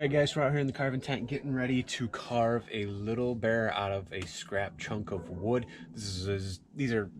Hey guys, we're out here in the carving tent getting ready to carve a little bear out of a scrap chunk of wood. These are,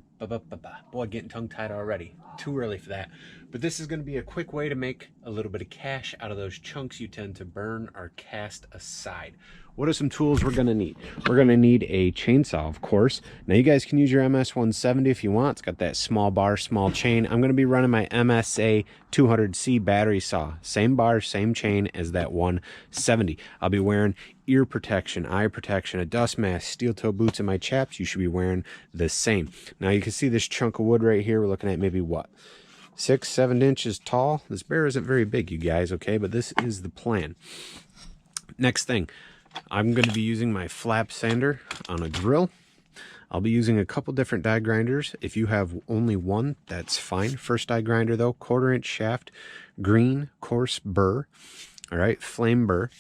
boy, getting tongue-tied already. Too early for that. But this is going to be a quick way to make a little bit of cash out of those chunks you tend to burn or cast aside. What are some tools we're going to need? We're going to need a chainsaw, of course. Now you guys can use your MS-170 if you want. It's got that small bar, small chain. I'm going to be running my MSA 200C battery saw. Same bar, same chain as that 170. I'll be wearing ear protection, eye protection, a dust mask, steel toe boots, and my chaps. You should be wearing the same. Now you can see this chunk of wood right here. We're looking at maybe what? 6-7 inches tall. This bear isn't very big, you guys, okay? But this is the plan. Next thing, I'm going to be using my flap sander on a drill. I'll be using a couple different die grinders. If you have only one, that's fine. First die grinder though, 1/4 inch shaft, green coarse burr. All right, flame burr.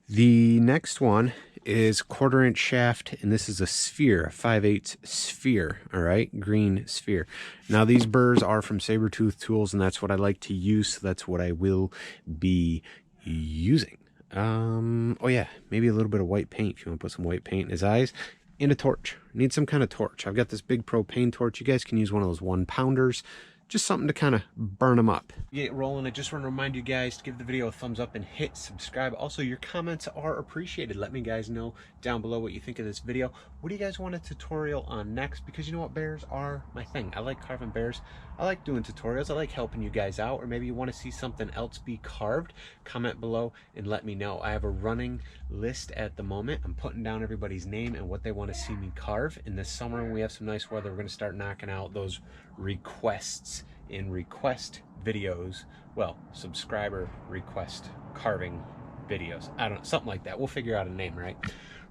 The next one is 1/4 inch shaft, and this is a sphere, a 5/8 sphere. All right, green sphere. Now these burrs are from Saburrtooth tools, and that's what I like to use. So that's what I will be using. Oh yeah, maybe a little bit of white paint if you want to put some white paint in his eyes, and a torch. Need some kind of torch. I've got this big propane torch. You guys can use one of those 1-pounders. Just something to kind of burn them up. Get rolling. I just want to remind you guys to give the video a thumbs up and hit subscribe. Also, your comments are appreciated. Let me guys know down below what you think of this video. What do you guys want a tutorial on next? Because you know what, bears are my thing. I like carving bears. I like doing tutorials. I like helping you guys out. Or maybe you want to see something else be carved. Comment below and let me know. I have a running list at the moment. I'm putting down everybody's name and what they want to see me carve. In this summer, when we have some nice weather, we're going to start knocking out those requests in request videos. Well, subscriber request carving videos. I don't know, something like that. We'll figure out a name, right?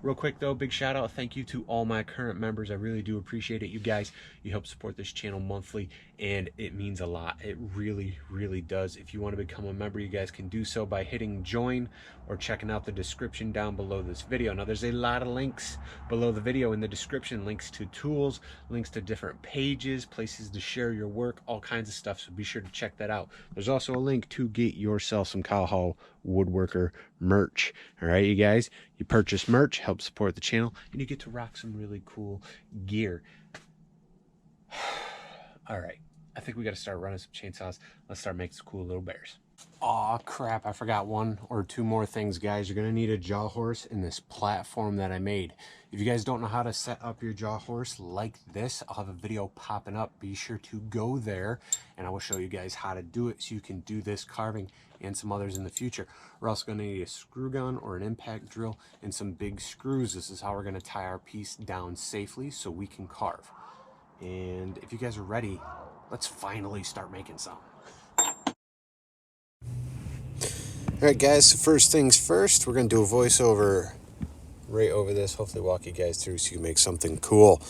Real quick though, big shout out, thank you to all my current members. I really do appreciate it. You guys, you help support this channel monthly, and it means a lot. It really, really does. If you want to become a member, you guys can do so by hitting join or checking out the description down below this video. Now there's a lot of links below the video in the description, links to tools, links to different pages, places to share your work, all kinds of stuff, so be sure to check that out. There's also a link to get yourself some Kyle Hall Woodworker merch. All right, you guys, you purchase merch, help support the channel, and you get to rock some really cool gear. All right, I think we got to start running some chainsaws. Let's start making some cool little bears. Aw, crap, I forgot 1 or 2 more things, guys. You're gonna need a jaw horse in this platform that I made. If you guys don't know how to set up your jaw horse like this, I'll have a video popping up. Be sure to go there, and I will show you guys how to do it so you can do this carving and some others in the future. We're also gonna need a screw gun or an impact drill and some big screws. This is how we're gonna tie our piece down safely so we can carve. And if you guys are ready, let's finally start making some. Alright guys, so first things first, we're going to do a voiceover right over this, hopefully walk you guys through so you can make something cool.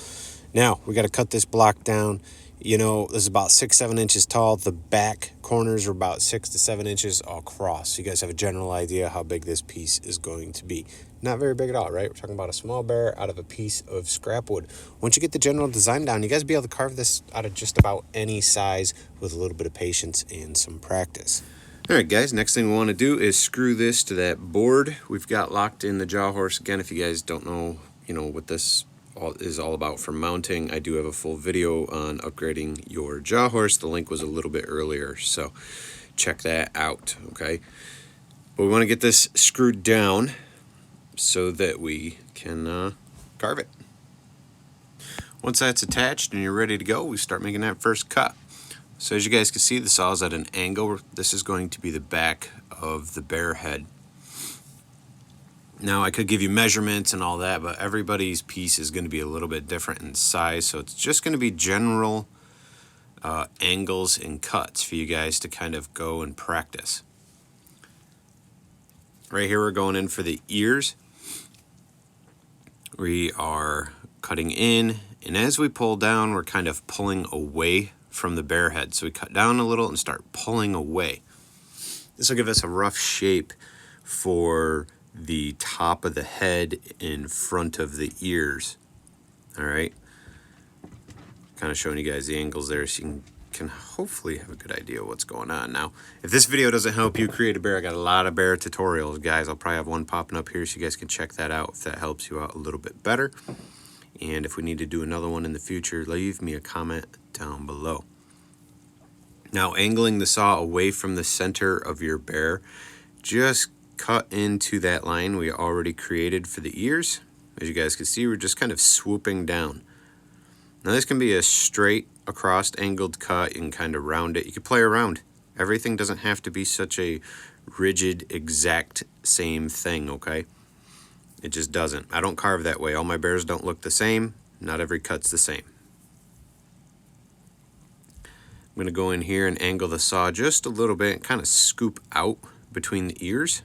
Now, we got to cut this block down. You know, this is about 6-7 inches tall. The back corners are about 6 to 7 inches across. So you guys have a general idea how big this piece is going to be. Not very big at all, right? We're talking about a small bear out of a piece of scrap wood. Once you get the general design down, you guys will be able to carve this out of just about any size with a little bit of patience and some practice. All right, guys, next thing we want to do is screw this to that board we've got locked in the jaw horse. Again, if you guys don't know, what this is all about for mounting, I do have a full video on upgrading your jaw horse. The link was a little bit earlier, so check that out, okay? But we want to get this screwed down so that we can carve it. Once that's attached and you're ready to go, we start making that first cut. So as you guys can see, the saw is at an angle. This is going to be the back of the bear head. Now I could give you measurements and all that, but everybody's piece is going to be a little bit different in size. So it's just going to be general angles and cuts for you guys to kind of go and practice. Right here we're going in for the ears. We are cutting in, and as we pull down, we're kind of pulling away from the bear head. So we cut down a little and start pulling away. This will give us a rough shape for the top of the head in front of the ears. All right, kind of showing you guys the angles there so you can can hopefully have a good idea what's going on. Now, if this video doesn't help you create a bear, I got a lot of bear tutorials, guys. I'll probably have one popping up here so you guys can check that out if that helps you out a little bit better. And if we need to do another one in the future, leave me a comment down below. Now, angling the saw away from the center of your bear, just cut into that line we already created for the ears. As you guys can see, we're just kind of swooping down. Now, this can be a straight across angled cut. You can kind of round it. You can play around. Everything doesn't have to be such a rigid, exact same thing, okay? It just doesn't. I don't carve that way. All my bears don't look the same. Not every cut's the same. I'm going to go in here and angle the saw just a little bit and kind of scoop out between the ears.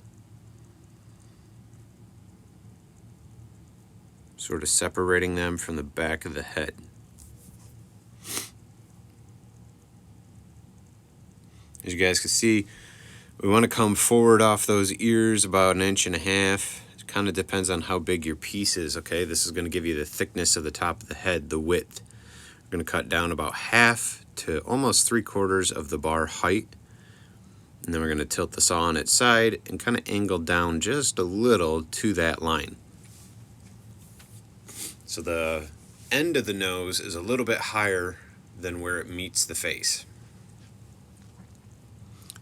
Sort of separating them from the back of the head. As you guys can see, we want to come forward off those ears about 1.5 inches. It kind of depends on how big your piece is, okay? This is going to give you the thickness of the top of the head, the width. We're going to cut down about 1/2 to almost 3/4 of the bar height. And then we're going to tilt the saw on its side and kind of angle down just a little to that line. So the end of the nose is a little bit higher than where it meets the face.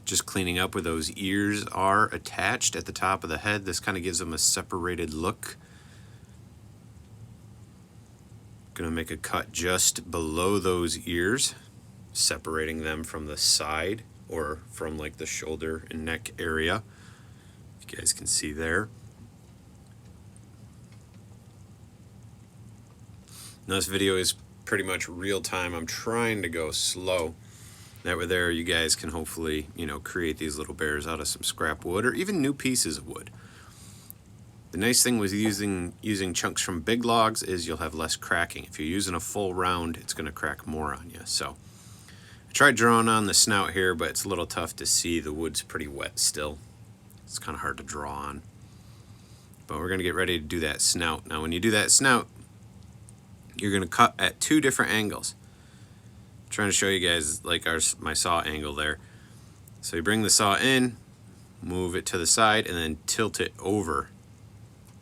Just cleaning up where those ears are attached at the top of the head. This kind of gives them a separated look. Gonna make a cut just below those ears, separating them from the side or from like the shoulder and neck area. You guys can see there. Now this video is pretty much real time. I'm trying to go slow. That way there you guys can hopefully, you know, create these little bears out of some scrap wood or even new pieces of wood. The nice thing with using chunks from big logs is you'll have less cracking. If you're using a full round, it's going to crack more on you. So I tried drawing on the snout here, but it's a little tough to see. The wood's pretty wet still. It's kind of hard to draw on. But we're going to get ready to do that snout. Now when you do that snout, you're going to cut at 2 different angles. I'm trying to show you guys like my saw angle there. So you bring the saw in, move it to the side, and then tilt it over.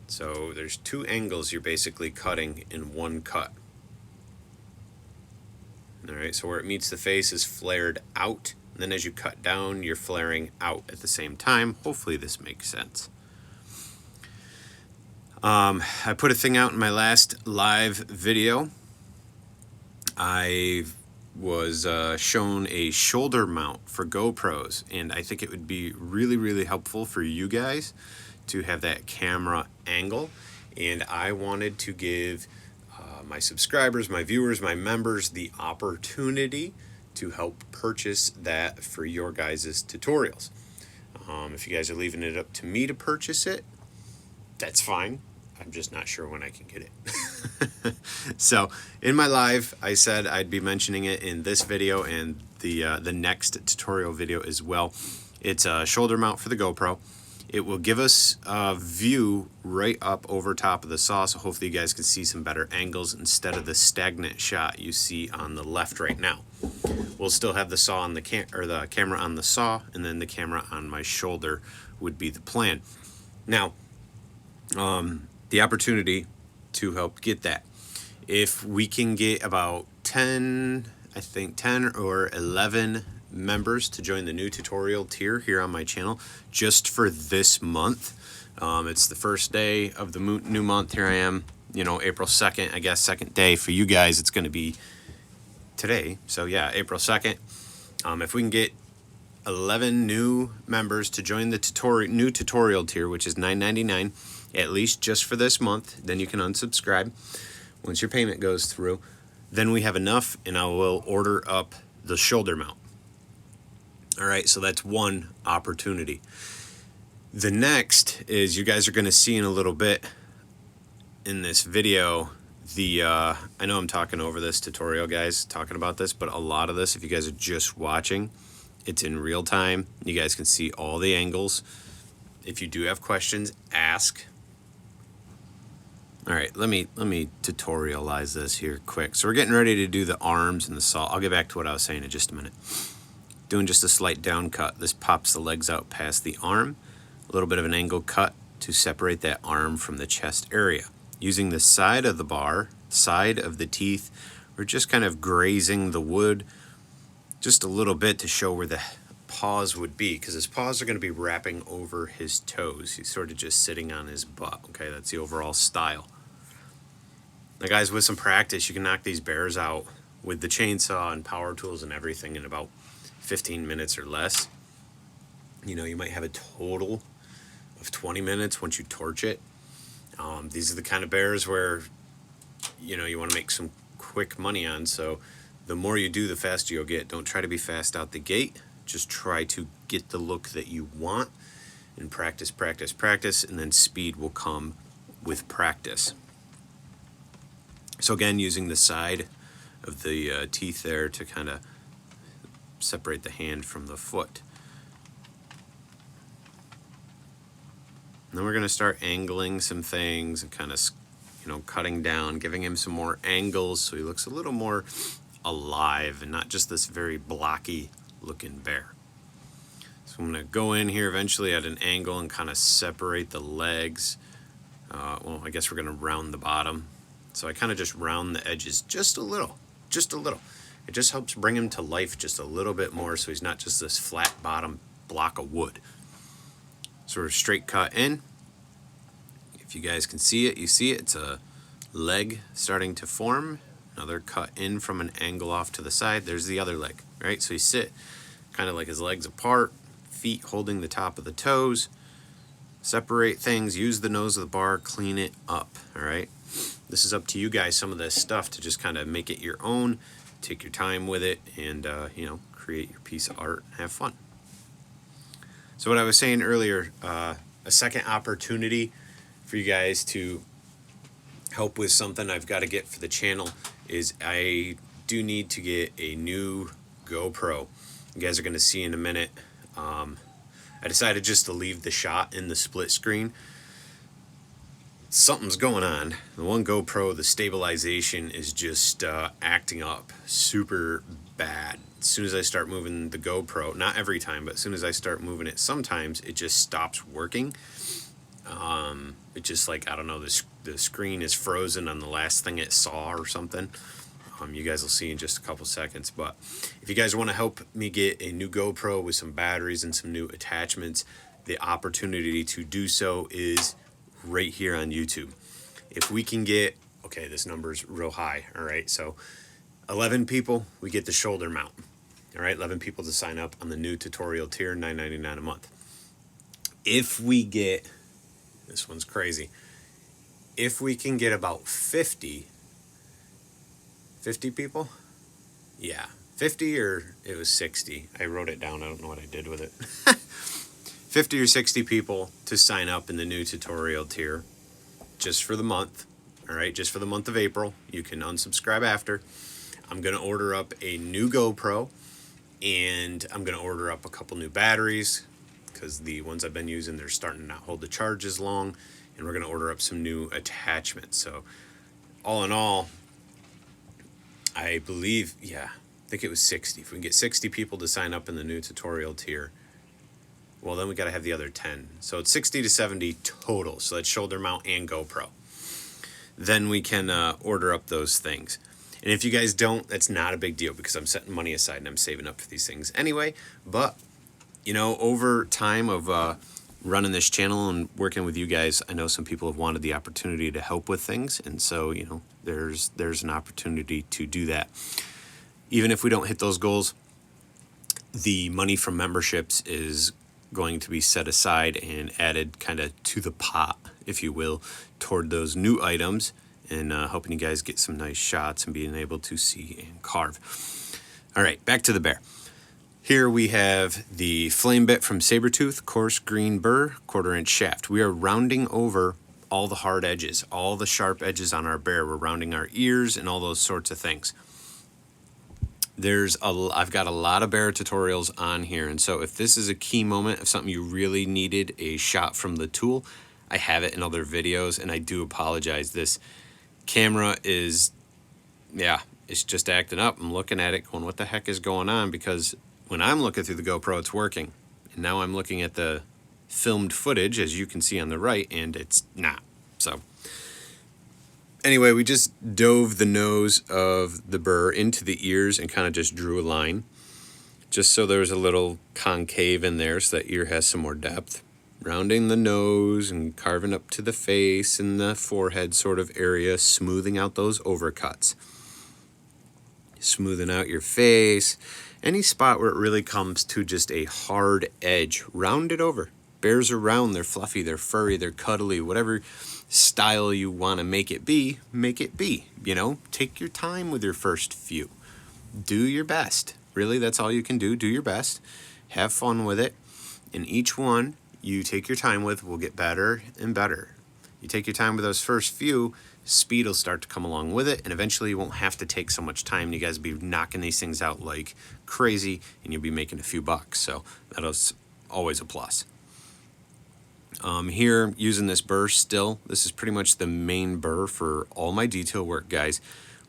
So there's 2 angles you're basically cutting in one cut. Alright, so where it meets the face is flared out, and then as you cut down, you're flaring out at the same time. Hopefully this makes sense. I put a thing out in my last live video. I was shown a shoulder mount for GoPros, and I think it would be really, really helpful for you guys to have that camera angle. And I wanted to give my subscribers, my viewers, my members the opportunity to help purchase that for your guys' tutorials. If you guys are leaving it up to me to purchase it, that's fine. I'm just not sure when I can get it. So in my live, I said I'd be mentioning it in this video and the next tutorial video as well. It's a shoulder mount for the GoPro. It will give us a view right up over top of the saw, so hopefully you guys can see some better angles instead of the stagnant shot you see on the left right now. We'll still have the saw on the camera on the saw, and then the camera on my shoulder would be the plan. Now, the opportunity to help get that. If we can get about 10 or 11 members to join the new tutorial tier here on my channel just for this month. It's the first day of the new month. Here I am, you know, April 2nd, I guess, second day. For you guys, it's going to be today. So yeah, April 2nd. If we can get 11 new members to join the new tutorial tier, which is $9.99, at least just for this month, then you can unsubscribe once your payment goes through. Then we have enough, and I will order up the shoulder mount. All right, so that's one opportunity. The next is, you guys are going to see in a little bit in this video, I know I'm talking over this tutorial, guys, talking about this, but a lot of this, if you guys are just watching, it's in real time. You guys can see all the angles. If you do have questions, ask. All right, let me tutorialize this here quick. So we're getting ready to do the arms and the saw. I'll get back to what I was saying in just a minute. Doing just a slight down cut. This pops the legs out past the arm. A little bit of an angle cut to separate that arm from the chest area. Using the side of the bar, side of the teeth, we're just kind of grazing the wood just a little bit to show where the paws would be, because his paws are going to be wrapping over his toes. He's sort of just sitting on his butt. Okay, that's the overall style. Now guys, with some practice, you can knock these bears out with the chainsaw and power tools and everything in about 15 minutes or less. You know, you might have a total of 20 minutes once you torch it. These are the kind of bears where, you know, you want to make some quick money on. So the more you do, the faster you'll get. Don't try to be fast out the gate. Just try to get the look that you want, and practice, practice, practice, and then speed will come with practice. So again, using the side of the teeth there to kind of separate the hand from the foot. And then we're going to start angling some things and kind of, you know, cutting down, giving him some more angles so he looks a little more alive and not just this very blocky looking bear. So I'm going to go in here eventually at an angle and kind of separate the legs. Well, I guess we're going to round the bottom. So I kind of just round the edges just a little, just a little. It just helps bring him to life just a little bit more so he's not just this flat bottom block of wood. Sort of straight cut in. If you guys can see it, you see it. It's a leg starting to form. Another cut in from an angle off to the side. There's the other leg, right? So you sit kind of like his legs apart, feet holding the top of the toes. Separate things, use the nose of the bar, clean it up, all right? This is up to you guys, some of this stuff, to just kind of make it your own, take your time with it, and, you know, create your piece of art and have fun. So what I was saying earlier, a second opportunity for you guys to help with something I've got to get for the channel is I do need to get a new GoPro. You guys are going to see in a minute. I decided just to leave the shot in the split screen. Something's going on. The one GoPro, the stabilization is just acting up super bad. As soon as I start moving the GoPro, not every time, but as soon as I start moving it, sometimes it just stops working. It just, like, I don't know, the screen is frozen on the last thing it saw or something. You guys will see in just a couple seconds. But if you guys want to help me get a new GoPro with some batteries and some new attachments, the opportunity to do so is right here on YouTube. If we can get, okay, this number's real high, all right? So 11 people, we get the shoulder mount. All right, 11 people to sign up on the new tutorial tier, $9.99 a month. If we get, this one's crazy, if we can get about 50 people? Yeah, 50 or it was 60. I wrote it down. I don't know what I did with it. 50 or 60 people to sign up in the new tutorial tier just for the month. All right, just for the month of April. You can unsubscribe after. I'm going to order up a new GoPro, and I'm going to order up a couple new batteries because the ones I've been using, they're starting to not hold the charge as long, and we're going to order up some new attachments. So all in all, I believe, yeah, I think it was 60. If we can get 60 people to sign up in the new tutorial tier, well, then we got to have the other 10. So it's 60 to 70 total. So that's shoulder mount and GoPro. Then we can order up those things. And if you guys don't, that's not a big deal because I'm setting money aside and I'm saving up for these things anyway. But, you know, over time of running this channel and working with you guys, I know some people have wanted the opportunity to help with things. And so, you know, there's an opportunity to do that. Even if we don't hit those goals, the money from memberships is going to be set aside and added kind of to the pot, if you will, toward those new items and helping you guys get some nice shots and being able to see and carve. All right, back to the bear. Here we have the flame bit from Saburrtooth, coarse green burr, 1/4 inch shaft. We are rounding over all the hard edges, all the sharp edges on our bear. We're rounding our ears and all those sorts of things. I've got a lot of bear tutorials on here, and so if this is a key moment of something you really needed a shot from the tool, I have it in other videos, and I do apologize. This camera is, yeah, it's just acting up. I'm looking at it going, what the heck is going on? Because when I'm looking through the GoPro, it's working. And now I'm looking at the filmed footage, as you can see on the right, and it's not. So anyway, we just dove the nose of the burr into the ears and kind of just drew a line, just so there's a little concave in there so that ear has some more depth. Rounding the nose and carving up to the face and the forehead sort of area, smoothing out those overcuts. Smoothing out your face. Any spot where it really comes to just a hard edge, round it over. Bears are round, they're fluffy, they're furry, they're cuddly, whatever style you want to make it be, you know? Take your time with your first few. Do your best. Really, that's all you can do. Do your best. Have fun with it. And each one you take your time with will get better and better. You take your time with those first few, speed will start to come along with it, and eventually you won't have to take so much time. You guys will be knocking these things out like crazy, and you'll be making a few bucks. So that's always a plus. Here, using this burr still, this is pretty much the main burr for all my detail work, guys.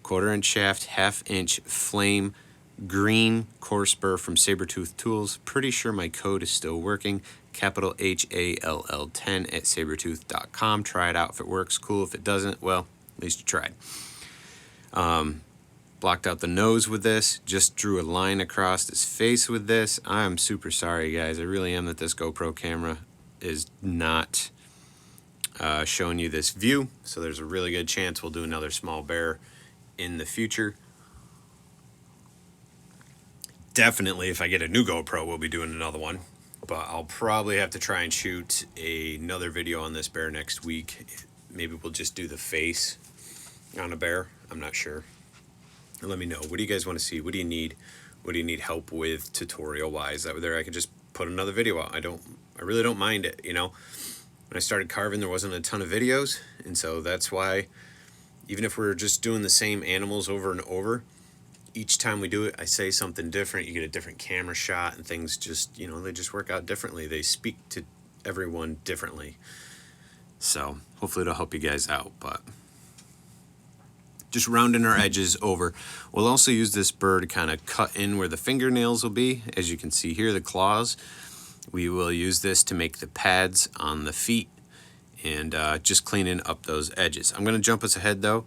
1/4 inch shaft, 1/2 inch flame, green coarse burr from Saburrtooth Tools. Pretty sure my code is still working. Capital HALL10 at saburrtooth.com. Try it out. If it works, cool. If it doesn't, well, at least you tried. Blocked out the nose with this. Just drew a line across his face with this. I'm super sorry, guys. I really am that this GoPro camera is not showing you this view. So there's a really good chance we'll do another small bear in the future. Definitely, if I get a new GoPro, we'll be doing another one. But I'll probably have to try and shoot another video on this bear next week. Maybe we'll just do the face on a bear. I'm not sure. Let me know. What do you guys want to see? What do you need? What do you need help with tutorial-wise? That way I could just put another video out. I really don't mind it, you know. When I started carving, there wasn't a ton of videos. And so that's why, even if we're just doing the same animals over and over, each time we do it, I say something different. You get a different camera shot, and things just, you know, they just work out differently. They speak to everyone differently. So hopefully it'll help you guys out. But just rounding our edges over. We'll also use this burr to kind of cut in where the fingernails will be. As you can see here, the claws. We will use this to make the pads on the feet and just cleaning up those edges. I'm going to jump us ahead, though,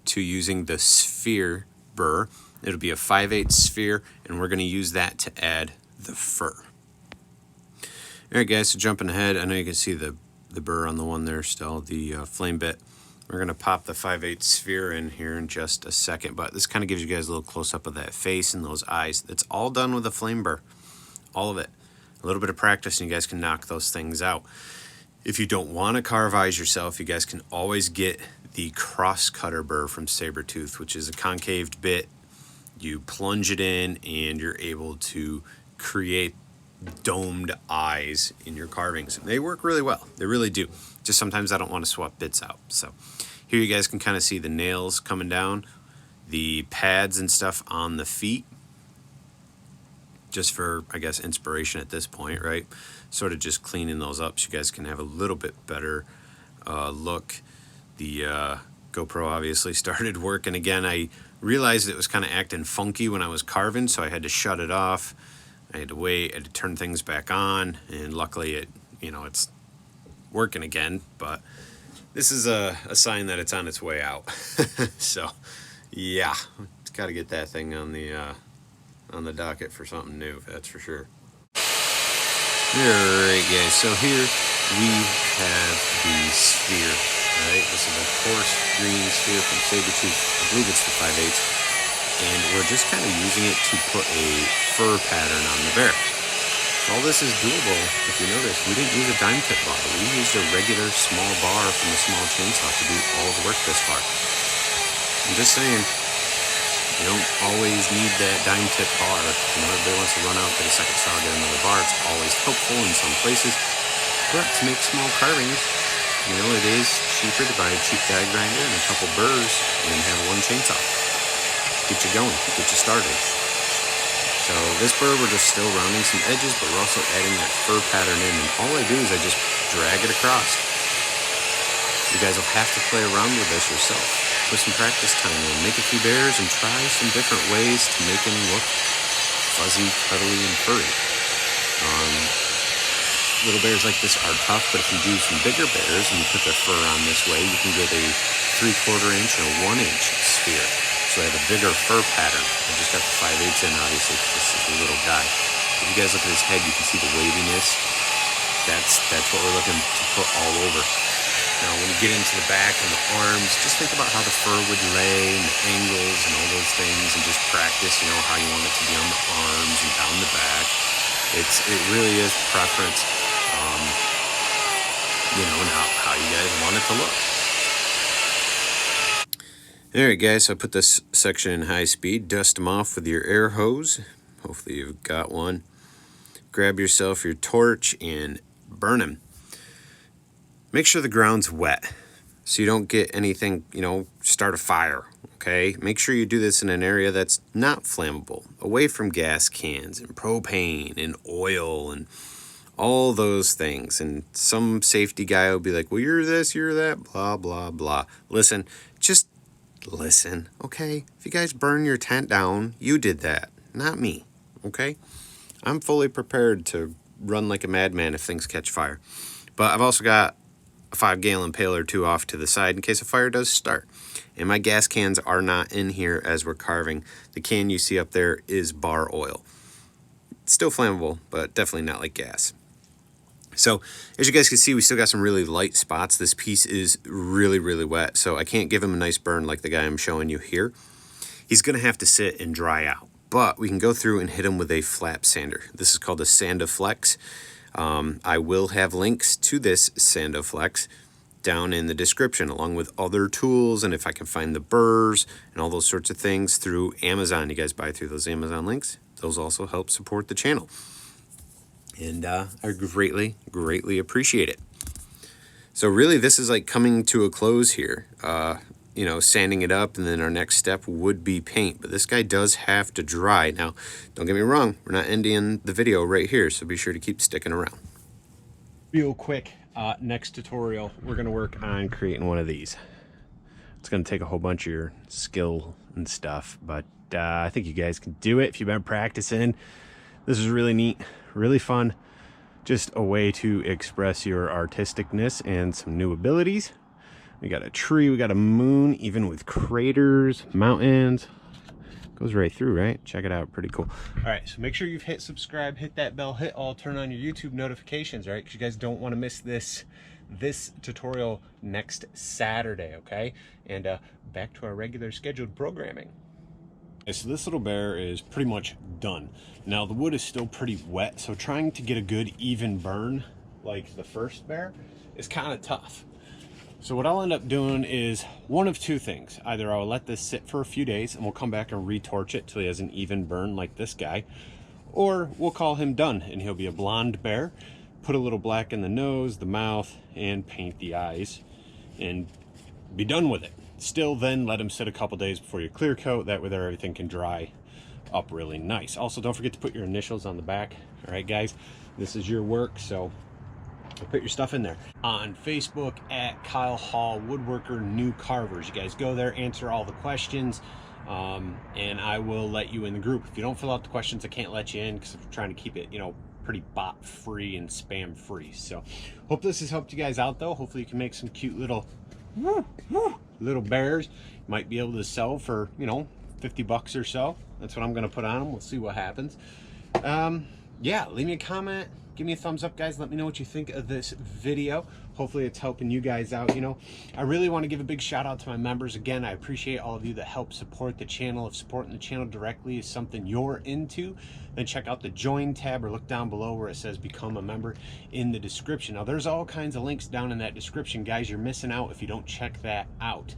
to using the sphere burr. It'll be a 5/8 sphere, and we're going to use that to add the fur. All right, guys, so jumping ahead, I know you can see the burr on the one there still, the flame bit. We're going to pop the 5/8 sphere in here in just a second, but this kind of gives you guys a little close-up of that face and those eyes. It's all done with a flame burr, all of it. A little bit of practice, and you guys can knock those things out. If you don't want to carve eyes yourself, you guys can always get the cross cutter burr from Saburrtooth, which is a concaved bit. You plunge it in, and you're able to create domed eyes in your carvings. They work really well. They really do. Just sometimes I don't want to swap bits out. So here you guys can kind of see the nails coming down, the pads and stuff on the feet, just for, I guess, inspiration at this point, right? Sort of just cleaning those up so you guys can have a little bit better look. The GoPro obviously started working again. I realized it was kind of acting funky when I was carving, so I had to shut it off. I had to wait, I had to turn things back on, and luckily it, you know, it's working again. But this is a sign that it's on its way out. So yeah, it's got to get that thing on the docket for something new, that's for sure. Alright, guys, so here we have the sphere. Alright, this is a coarse green sphere from Saburrtooth. I believe it's the 5/8. And we're just kind of using it to put a fur pattern on the bear. All this is doable. If you notice, we didn't use a dime tip bar. We used a regular small bar from a small chainsaw to do all the work this far. I'm just saying, you don't always need that dime tip bar. You know, everybody wants to run out, get a second saw, get another bar. It's always helpful in some places. But to make small carvings, you know, it is cheaper to buy a cheap die grinder and a couple burrs and have one chainsaw. Get you going, get you started. So this burr, we're just still rounding some edges, but we're also adding that fur pattern in. And all I do is I just drag it across. You guys will have to play around with this yourself. Put some practice time in, make a few bears, and try some different ways to make them look fuzzy, cuddly, and furry. Little bears like this are tough, but if you do some bigger bears and you put their fur on this way, you can get a 3/4 inch and a 1-inch sphere. So I have a bigger fur pattern. I just got the 5/8 in, obviously, because this is a little guy. If you guys look at his head, you can see the waviness. That's what we're looking to put all over. Now, when you get into the back and the arms, just think about how the fur would lay and the angles and all those things, and just practice, how you want it to be on the arms and down the back. It really is preference, and how you guys want it to look. All right, guys, so I put this section in high speed. Dust them off with your air hose. Hopefully you've got one. Grab yourself your torch and burn them. Make sure the ground's wet so you don't get anything, start a fire, okay? Make sure you do this in an area that's not flammable, away from gas cans and propane and oil and all those things. And some safety guy will be like, well, you're this, you're that, blah, blah, blah. Listen, just listen, okay? If you guys burn your tent down, you did that, not me, okay? I'm fully prepared to run like a madman if things catch fire. But I've also got a 5-gallon pail or two off to the side in case a fire does start. And my gas cans are not in here as we're carving. The can you see up there is bar oil. It's still flammable, but definitely not like gas. So as you guys can see, we still got some really light spots. This piece is really, really wet, so I can't give him a nice burn like the guy I'm showing you here. He's going to have to sit and dry out, but we can go through and hit him with a flap sander. This is called a Sandaflex. I will have links to this Sandaflex down in the description, along with other tools, and if I can find the burrs and all those sorts of things through Amazon. You guys buy through those Amazon links. Those also help support the channel. And I greatly, greatly appreciate it. So really, this is like coming to a close here. Sanding it up, and then our next step would be paint. But this guy does have to dry. Now, don't get me wrong, we're not ending the video right here, so be sure to keep sticking around. Real quick, next tutorial, we're going to work on creating one of these. It's going to take a whole bunch of your skill and stuff, but I think you guys can do it if you've been practicing. This is really neat, really fun. Just a way to express your artisticness and some new abilities. We got a tree, we got a moon, even with craters, mountains. Goes right through, right? Check it out, pretty cool. All right, so make sure you've hit subscribe, hit that bell, hit all, turn on your YouTube notifications, right? Because you guys don't want to miss this tutorial next Saturday, okay? And back to our regular scheduled programming. Okay, so this little bear is pretty much done. Now the wood is still pretty wet, so trying to get a good even burn like the first bear is kind of tough. So what I'll end up doing is one of two things. Either I'll let this sit for a few days and we'll come back and retorch it till he has an even burn like this guy, or we'll call him done and he'll be a blonde bear, put a little black in the nose, the mouth, and paint the eyes and be done with it. Still then let him sit a couple days before you clear coat. That way there everything can dry up really nice. Also, don't forget to put your initials on the back. All right, guys, this is your work, so put your stuff in there. On Facebook at Kyle Hall Woodworker New Carvers. You guys go there, answer all the questions, and I will let you in the group. If you don't fill out the questions, I can't let you in because I'm trying to keep it, pretty bot free and spam free. So hope this has helped you guys out though. Hopefully you can make some cute little bears. You might be able to sell for, $50 or so. That's what I'm going to put on them. We'll see what happens. Yeah, leave me a comment. Give me a thumbs up, guys. Let me know what you think of this video. Hopefully it's helping you guys out. I really want to give a big shout out to my members. Again, I appreciate all of you that help support the channel. If supporting the channel directly is something you're into, then check out the join tab or look down below where it says become a member in the description. Now there's all kinds of links down in that description, guys. You're missing out if you don't check that out.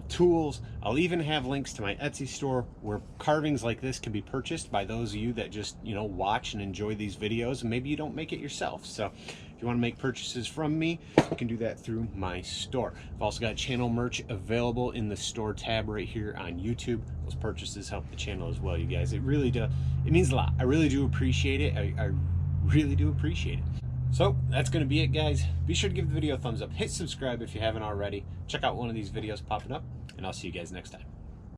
Tools, I'll even have links to my Etsy store where carvings like this can be purchased by those of you that just watch and enjoy these videos, and maybe you don't make it yourself. So if you want to make purchases from me, you can do that through my store. I've also got channel merch available in the store tab right here on YouTube. Those purchases help the channel as well, you guys. It really does. It means a lot. I really do appreciate it. I really do appreciate it. So that's going to be it, guys. Be sure to give the video a thumbs up. Hit subscribe if you haven't already. Check out one of these videos popping up, and I'll see you guys next time.